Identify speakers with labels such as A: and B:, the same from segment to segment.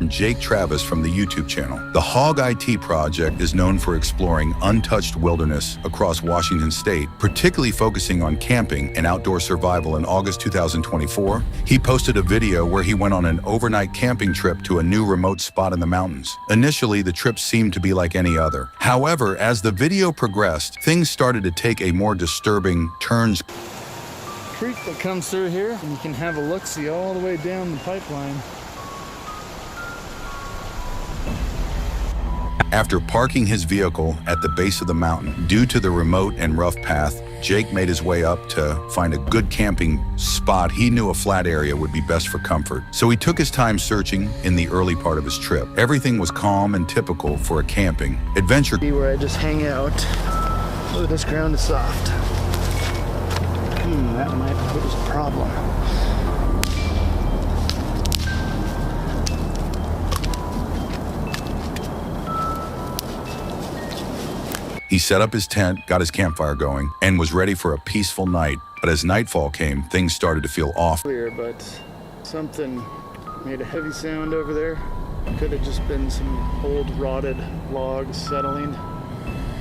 A: Jake Travis from the YouTube channel. The Hog IT Project is known for exploring untouched wilderness across Washington state, particularly focusing on camping and outdoor survival. In August 2024, he posted a video where he went on an overnight camping trip to a new remote spot in the mountains. Initially, the trip seemed to be like any other. However, as the video progressed, things started to take a more disturbing turn.
B: Creek that comes through here, and you can have a look-see all the way down the pipeline.
A: After parking his vehicle at the base of the mountain, due to the remote and rough path, Jake made his way up to find a good camping spot. He knew a flat area would be best for comfort, so he took his time searching in the early part of his trip. Everything was calm and typical for a camping adventure.
B: Where I just hang out. Oh, this ground is soft. That might pose a problem.
A: He set up his tent, got his campfire going, and was ready for a peaceful night. But as nightfall came, things started to feel off.
B: Clear, but something made a heavy sound over there. Could have just been some old rotted logs settling.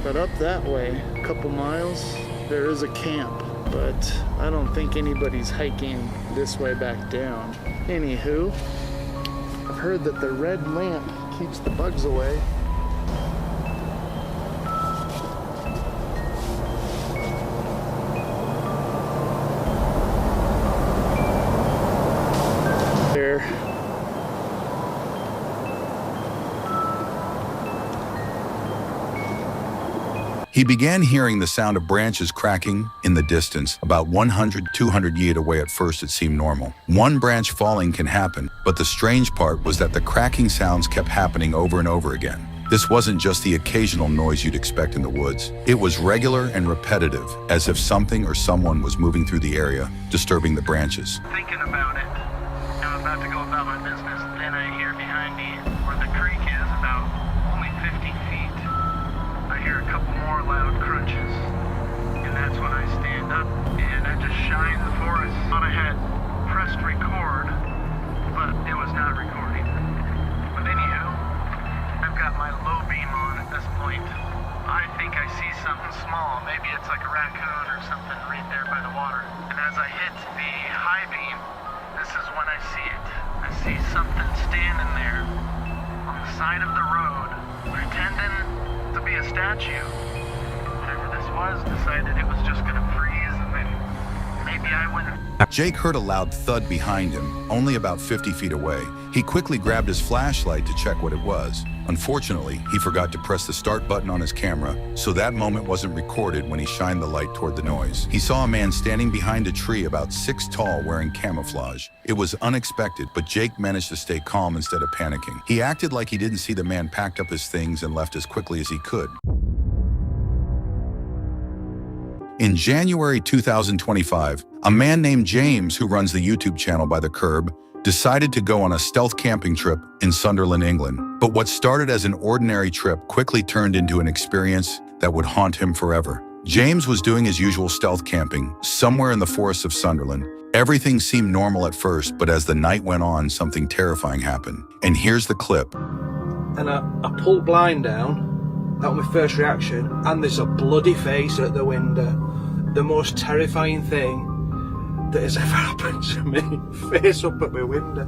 B: But up that way, a couple miles, there is a camp. But I don't think anybody's hiking this way back down. Anywho, I've heard that the red lamp keeps the bugs away. There.
A: He began hearing the sound of branches cracking in the distance, about 100, 200 feet away. At first it seemed normal. One branch falling can happen, but the strange part was that the cracking sounds kept happening over and over again. This wasn't just the occasional noise you'd expect in the woods. It was regular and repetitive, as if something or someone was moving through the area, disturbing the branches.
C: Thinking about it, I'm about to go about my business, then I hear behind me where the creek is, about only 50 feet. I hear a couple more loud crunches, and that's when I stand up and I just shine the forest. Thought I had pressed record, but it was not recording. But anywho, I've got my low beam on at this point. I think I see something small. Maybe it's like a raccoon or something right there by the water. And as I hit the high beam, this is when I see it. I see something standing there on the side of the road, pretending to be a statue. Whatever this was, decided it was just gonna freeze, and then maybe I wouldn't.
A: Jake heard a loud thud behind him, only about 50 feet away. He quickly grabbed his flashlight to check what it was. Unfortunately, he forgot to press the start button on his camera, so that moment wasn't recorded when he shined the light toward the noise. He saw a man standing behind a tree about 6 tall wearing camouflage. It was unexpected, but Jake managed to stay calm instead of panicking. He acted like he didn't see the man, packed up his things, and left as quickly as he could. In January 2025, a man named James, who runs the YouTube channel By the Curb, decided to go on a stealth camping trip in Sunderland, England. But what started as an ordinary trip quickly turned into an experience that would haunt him forever. James was doing his usual stealth camping somewhere in the forests of Sunderland. Everything seemed normal at first, but as the night went on, something terrifying happened. And here's the clip.
D: And I pulled blind down. That was my first reaction. And there's a bloody face at the window. The most terrifying thing that has ever happened to me. Face up at my window.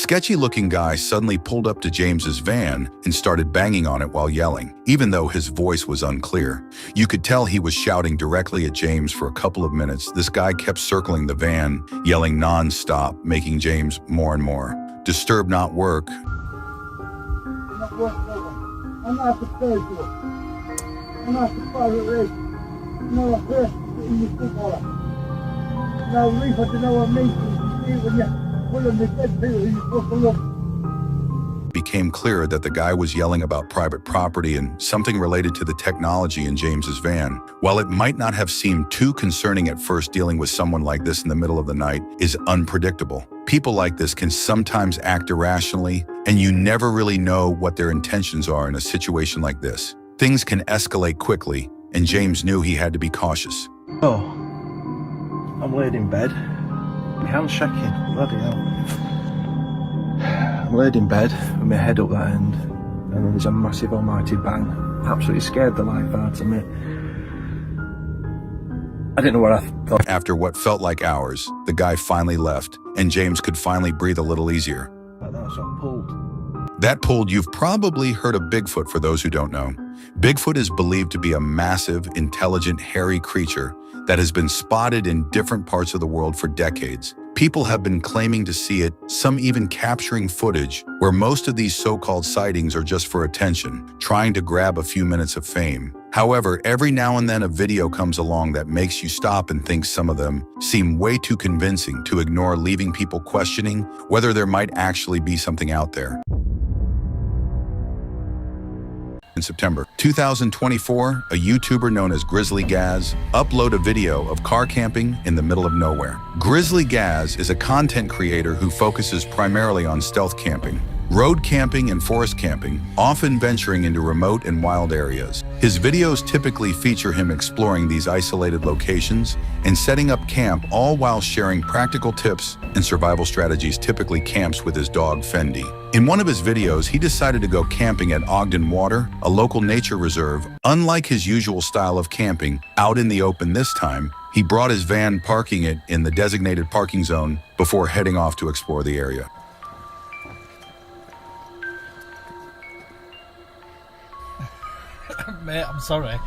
A: sketchy-looking guy suddenly pulled up to James's van and started banging on it while yelling, even though his voice was unclear. You could tell he was shouting directly at James for a couple of minutes. This guy kept circling the van, yelling non-stop, making James more and more. Disturb not work.
E: I'm not the person. I'm not the private race. No, a person in the footballer. Now, Reef, I don't know what makes you see when you're pulling the dead people who you're supposed to look.
A: Became clear that the guy was yelling about private property and something related to the technology in James's van. While it might not have seemed too concerning at first, dealing with someone like this in the middle of the night is unpredictable. People like this can sometimes act irrationally, and you never really know what their intentions are in a situation like this. Things can escalate quickly, and James knew he had to be cautious.
D: Oh, I'm laid in bed. My hand's shaking. Bloody hell. I'm laid in bed with my head up that end, and then there's a massive almighty bang. Absolutely scared the life out of me. I didn't know what I thought.
A: After what felt like hours, the guy finally left, and James could finally breathe a little easier.
D: Like that, so I pulled.
A: That pulled, you've probably heard of Bigfoot for those who don't know. Bigfoot is believed to be a massive, intelligent, hairy creature that has been spotted in different parts of the world for decades. People have been claiming to see it, some even capturing footage, where most of these so-called sightings are just for attention, trying to grab a few minutes of fame. However, every now and then a video comes along that makes you stop and think some of them seem way too convincing to ignore, leaving people questioning whether there might actually be something out there. In September 2024, a YouTuber known as Grizzly Gaz uploaded a video of car camping in the middle of nowhere. Grizzly Gaz is a content creator who focuses primarily on stealth camping, road camping, and forest camping, often venturing into remote and wild areas. His videos typically feature him exploring these isolated locations and setting up camp, all while sharing practical tips and survival strategies, typically camps with his dog Fendi. In one of his videos, he decided to go camping at Ogden Water, a local nature reserve. Unlike his usual style of camping out in the open this time, he brought his van, parking it in the designated parking zone before heading off to explore the area.
F: Mate, I'm sorry. I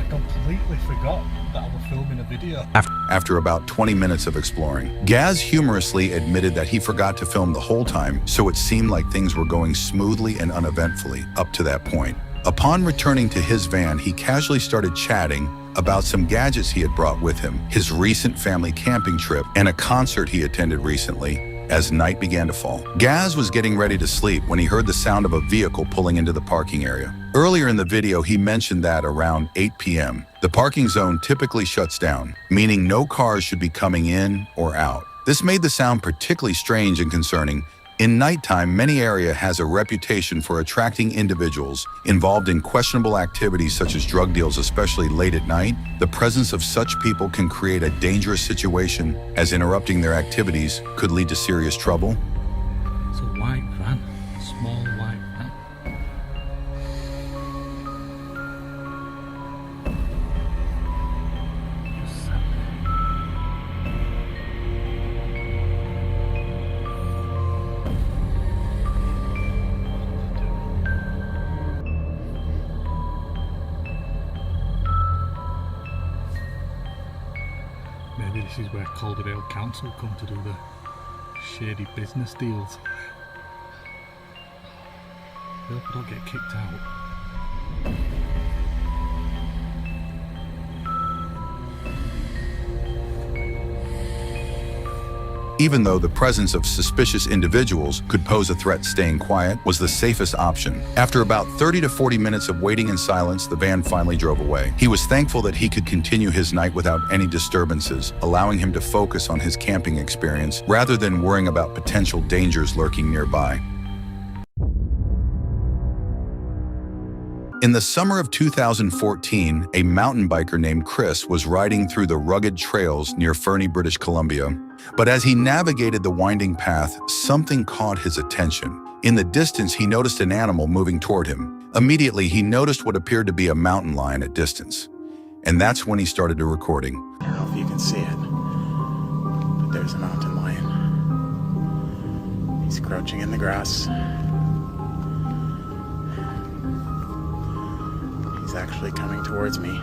F: completely forgot that I was filming a video.
A: After about 20 minutes of exploring, Gaz humorously admitted that he forgot to film the whole time, so it seemed like things were going smoothly and uneventfully up to that point. Upon returning to his van, he casually started chatting about some gadgets he had brought with him, his recent family camping trip, and a concert he attended recently. As night began to fall, Gaz was getting ready to sleep when he heard the sound of a vehicle pulling into the parking area. Earlier in the video, he mentioned that around 8 p.m., the parking zone typically shuts down, meaning no cars should be coming in or out. This made the sound particularly strange and concerning. In nighttime, many area has a reputation for attracting individuals involved in questionable activities such as drug deals, especially late at night. The presence of such people can create a dangerous situation, as interrupting their activities could lead to serious trouble.
F: It's a white van. A small white van. What's that? Maybe this is where Calderdale Council come to do the shady business deals. I hope I don't get kicked out.
A: Even though the presence of suspicious individuals could pose a threat, staying quiet was the safest option. After about 30 to 40 minutes of waiting in silence, the van finally drove away. He was thankful that he could continue his night without any disturbances, allowing him to focus on his camping experience rather than worrying about potential dangers lurking nearby. In the summer of 2014, a mountain biker named Chris was riding through the rugged trails near Fernie, British Columbia. But as he navigated the winding path, something caught his attention. In the distance, he noticed an animal moving toward him. Immediately, he noticed what appeared to be a mountain lion at distance. And that's when he started the recording.
G: I don't know if you can see it, but there's a mountain lion. He's crouching in the grass. He's actually coming towards me.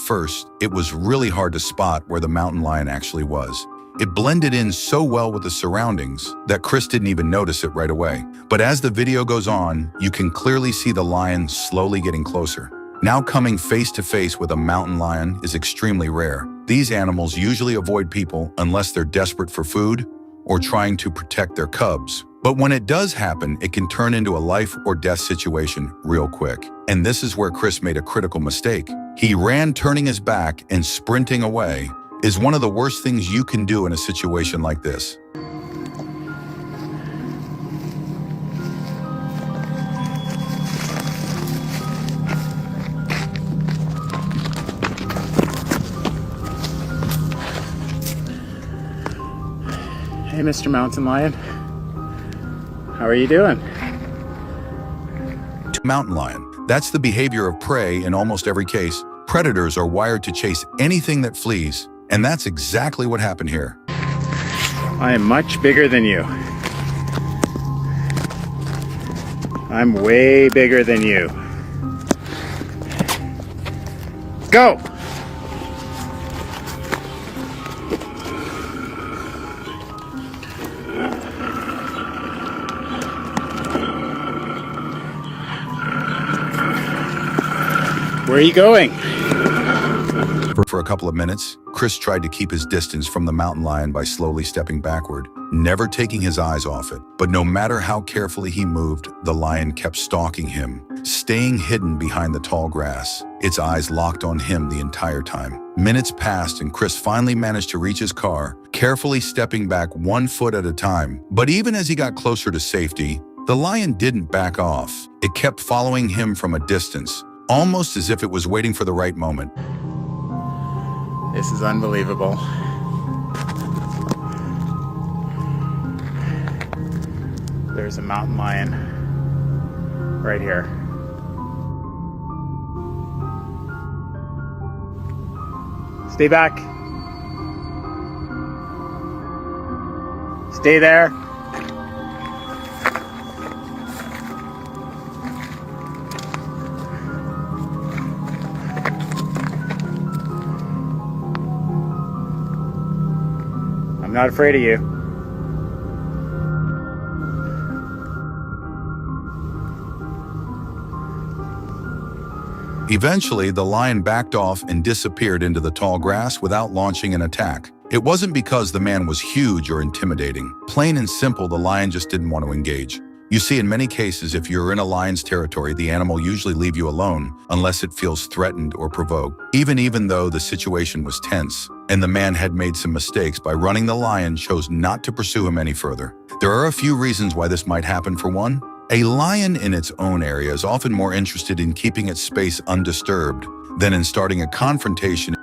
A: First, it was really hard to spot where the mountain lion actually was. It blended in so well with the surroundings that Chris didn't even notice it right away. But as the video goes on, you can clearly see the lion slowly getting closer. Now coming face to face with a mountain lion is extremely rare. These animals usually avoid people unless they're desperate for food or trying to protect their cubs. But when it does happen, it can turn into a life or death situation real quick. And this is where Chris made a critical mistake. He ran turning his back and sprinting away is one of the worst things you can do in a situation like this.
G: Hey, Mr. Mountain Lion. How are you doing?
A: Mountain lion. That's the behavior of prey in almost every case. Predators are wired to chase anything that flees, and that's exactly what happened here.
G: I am much bigger than you. I'm way bigger than you. Go! Where are you going?
A: For a couple of minutes, Chris tried to keep his distance from the mountain lion by slowly stepping backward, never taking his eyes off it. But no matter how carefully he moved, the lion kept stalking him, staying hidden behind the tall grass, its eyes locked on him the entire time. Minutes passed and Chris finally managed to reach his car, carefully stepping back 1 foot at a time. But even as he got closer to safety, the lion didn't back off. It kept following him from a distance, almost as if it was waiting for the right moment.
G: This is unbelievable. There's a mountain lion right here. Stay back. Stay there. I'm not afraid of you.
A: Eventually, the lion backed off and disappeared into the tall grass without launching an attack. It wasn't because the man was huge or intimidating. Plain and simple, the lion just didn't want to engage. You see, in many cases, if you're in a lion's territory, the animal usually leave you alone unless it feels threatened or provoked. Even though the situation was tense and the man had made some mistakes by running, the lion chose not to pursue him any further. There are a few reasons why this might happen. For one, a lion in its own area is often more interested in keeping its space undisturbed than in starting a confrontation.